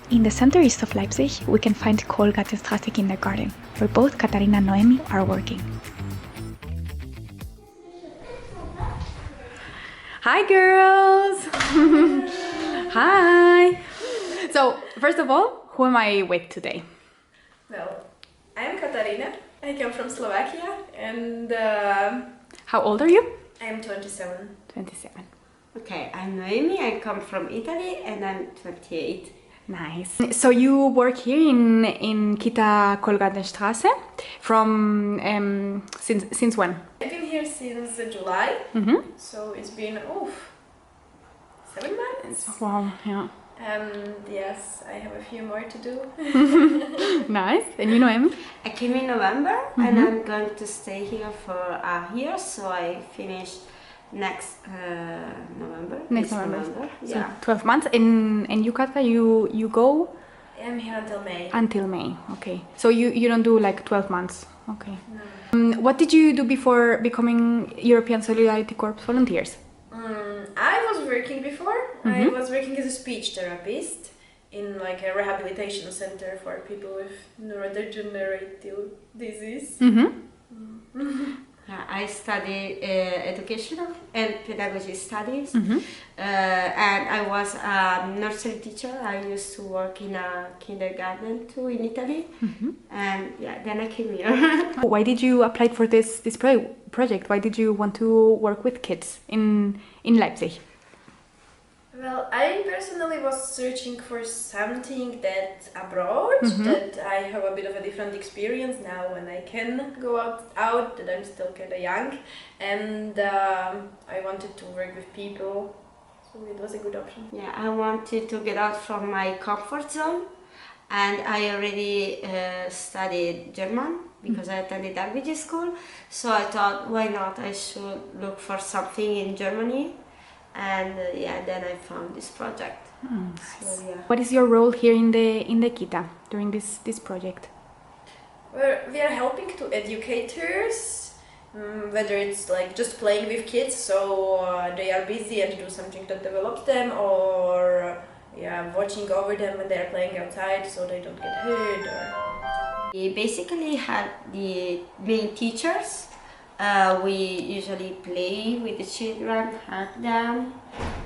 In the center east of Leipzig, we can find Kohlgartenstraße Kindergarten, where both Katarina and Noemi are working. Hi girls! Hi! So, first of all, who am I with today? Well, I'm Katarina. I come from Slovakia and How old are you? I'm 27. 27. Okay, I'm Noemi. I come from Italy and I'm 28. Nice. So you work here in KiTa Kohlgartenstraße from since when? I've been here since July, so it's been 7 months. Wow, yeah. Yes, I have a few more to do. Nice. And you, Noemi? I came in November and I'm going to stay here for a year, so I finish next November. Next November. So Yeah. 12 months. And you, Kata, you go? I'm here until May. Until May, okay. So you don't do like 12 months, okay. No. What did you do before becoming European Solidarity Corps volunteers? I was working before. I was working as a speech therapist in like a rehabilitation center for people with neurodegenerative disease. I studied educational and pedagogy studies, and I was a nursery teacher. I used to work in a kindergarten too in Italy, and yeah, then I came here. Why did you apply for this project? Why did you want to work with kids in Leipzig? Well, I personally was searching for something that abroad, that I have a bit of a different experience now when I can go out that I'm still kind of young, and I wanted to work with people, so it was a good option. Yeah, I wanted to get out from my comfort zone, and I already studied German because I attended language school, so I thought, why not, I should look for something in Germany. And yeah, then I found this project. Nice. So, yeah. What is your role here in the KiTa during this project? We are helping to educators, whether it's like just playing with kids, so they are busy and do something that develops them, or watching over them when they are playing outside so they don't get hurt. We basically had the main teachers. We usually play with the children, help them,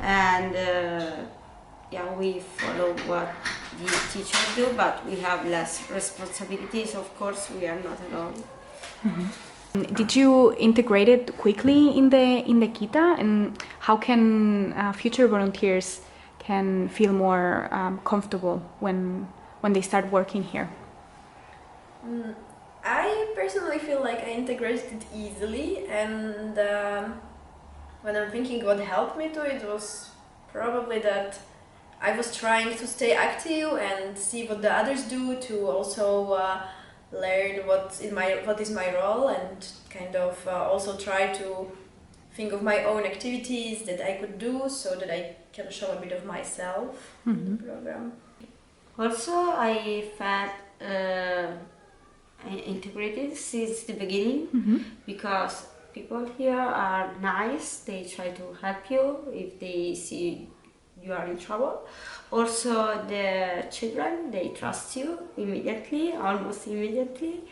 and we follow what the teachers do, but we have less responsibilities. Of course, we are not alone. Did you integrate it quickly in the KiTa, and how can future volunteers can feel more comfortable when they start working here? I personally feel like I integrated it easily, and when I'm thinking what helped me to it was probably that I was trying to stay active and see what the others do, to also learn what is my role, and kind of also try to think of my own activities that I could do so that I can show a bit of myself in the program. Also, I felt integrated since the beginning because people here are nice. They try to help you if they see you are in trouble. Also, the children, they trust you immediately, almost immediately.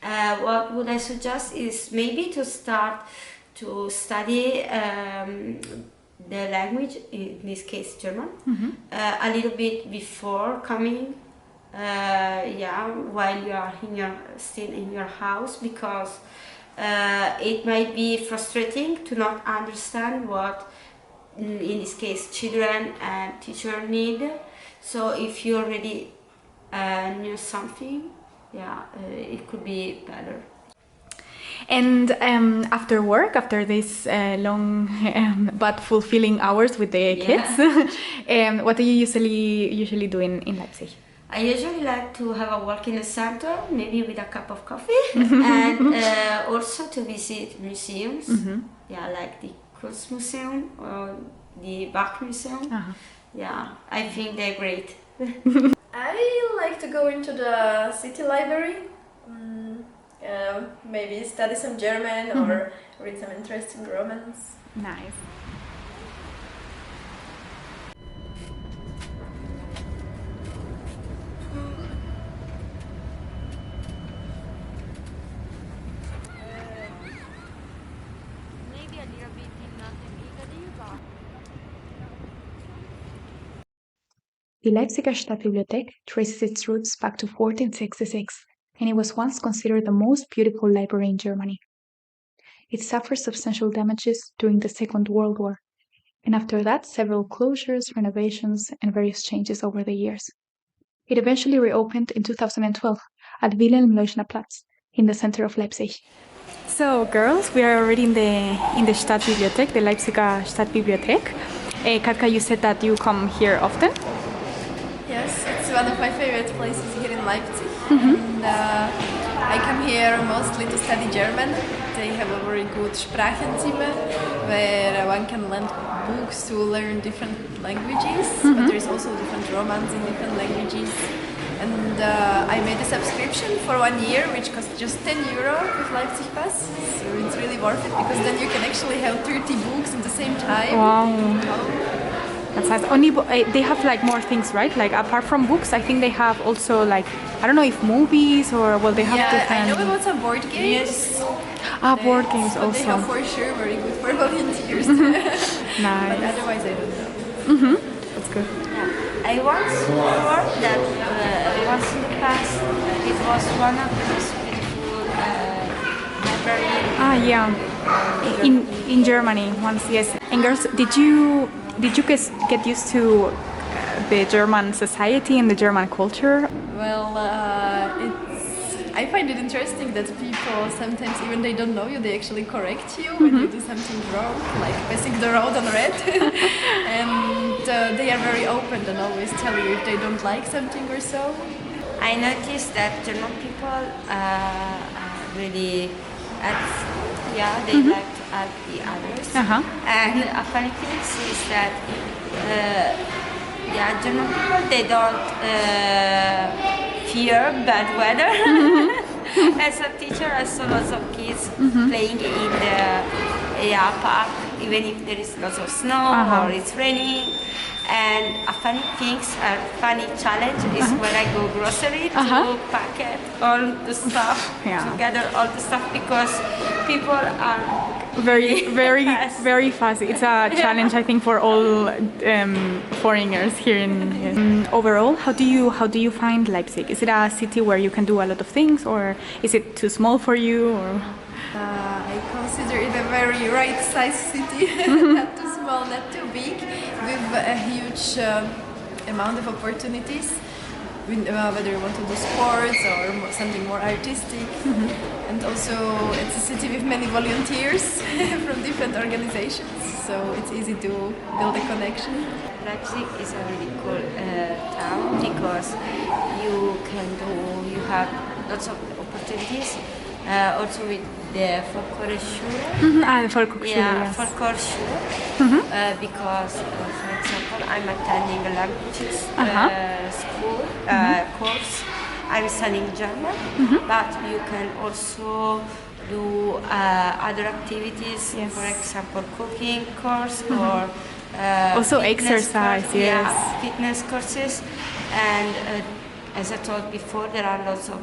What would I suggest is maybe to start to study the language, in this case German, a little bit before coming. While you are still in your house, because it might be frustrating to not understand what, in this case, children and teacher need. So if you already knew something, it could be better. And after work, after these long but fulfilling hours with the kids, what do you usually do in Leipzig? I usually like to have a walk in the center, maybe with a cup of coffee, and also to visit museums, like the Kunstmuseum or the Bach Museum. Yeah, I think they're great. I like to go into the city library, maybe study some German or read some interesting romans. Nice. The Leipziger Stadtbibliothek traces its roots back to 1466, and it was once considered the most beautiful library in Germany. It suffered substantial damages during the Second World War, and after that several closures, renovations, and various changes over the years. It eventually reopened in 2012 at Wilhelm-Leuschner-Platz, in the center of Leipzig. So, girls, we are already in the Stadtbibliothek, the Leipziger Stadtbibliothek. Katka, you said that you come here often? Yes, it's one of my favorite places here in Leipzig. And I come here mostly to study German. They have a very good Sprachenzimmer where one can lend books to learn different languages, but there's also different romans in different languages. And I made a subscription for 1 year, which costs just €10 with Leipzig Pass. So it's really worth it because then you can actually have 30 books at the same time. Wow. That's nice. Only they have like more things, right? Like apart from books, I think they have also like, I don't know if movies or well they have different. I know about some board games. Board games also. They have for sure very good for volunteers. Nice. But otherwise I don't know. That's good. I once heard that once in the past it was one of the most beautiful libraries. In Germany once, yes. And girls, did you get used to the German society and the German culture? Well, I find it interesting that people sometimes, even they don't know you, they actually correct you when you do something wrong, like passing the road on red. And they are very open and always tell you if they don't like something or so. I noticed that German people really they like to help the others. And a funny thing is that German people, they don't fear bad weather. As a teacher, I saw lots of kids playing in the park, even if there is lots of snow or it's raining. And a funny challenge is when I go grocery to packet all the stuff, to gather all the stuff, because people are very fast. It's a challenge, I think, for all foreigners here in. Overall, how do you find Leipzig? Is it a city where you can do a lot of things, or is it too small for you? Or? I consider it a very right-sized city, not too small, not too big, with a huge amount of opportunities, whether you want to do sports or something more artistic. And also it's a city with many volunteers from different organizations, so it's easy to build a connection. Leipzig is a really cool town because you have lots of opportunities. Also with the Volkshochschule. The Volkshochschule, yes. Volkshochschule. Because, for example, I'm attending a languages school course. I'm studying German, but you can also do other activities, for example, cooking course or also exercise, fitness courses. And as I told before, there are lots of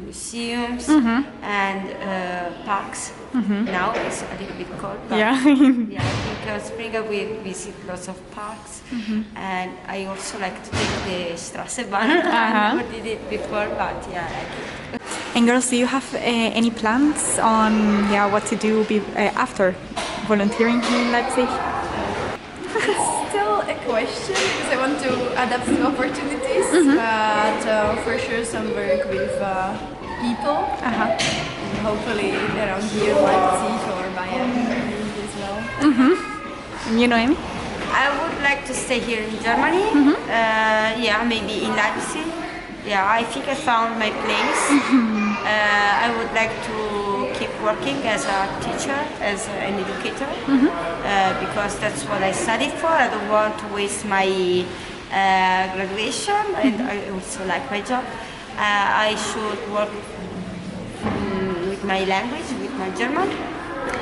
museums and parks. Now it's a little bit cold, but I think spring we visit lots of parks. And I also like to take the Straßenbahn. I never did it before, but I like it. And girls, do you have any plans on what to do after volunteering here in Leipzig? It's still a question because I want to adapt to opportunities, but for sure some work with people, and hopefully around here, Leipzig or Bayern as well. And you, Noemi? I would like to stay here in Germany. Yeah, maybe in Leipzig. Yeah, I think I found my place. I would like to keep working as a teacher, as an educator, because that's what I studied for. I don't want to waste my graduation, and I also like my job. I should work with my language, with my German.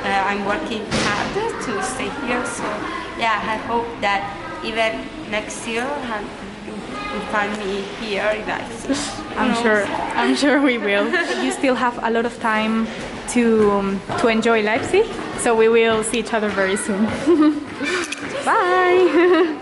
I'm working hard to stay here, so yeah, I hope that even next year you'll find me here in Leipzig. I'm sure we will. You still have a lot of time to enjoy Leipzig, so we will see each other very soon. Bye!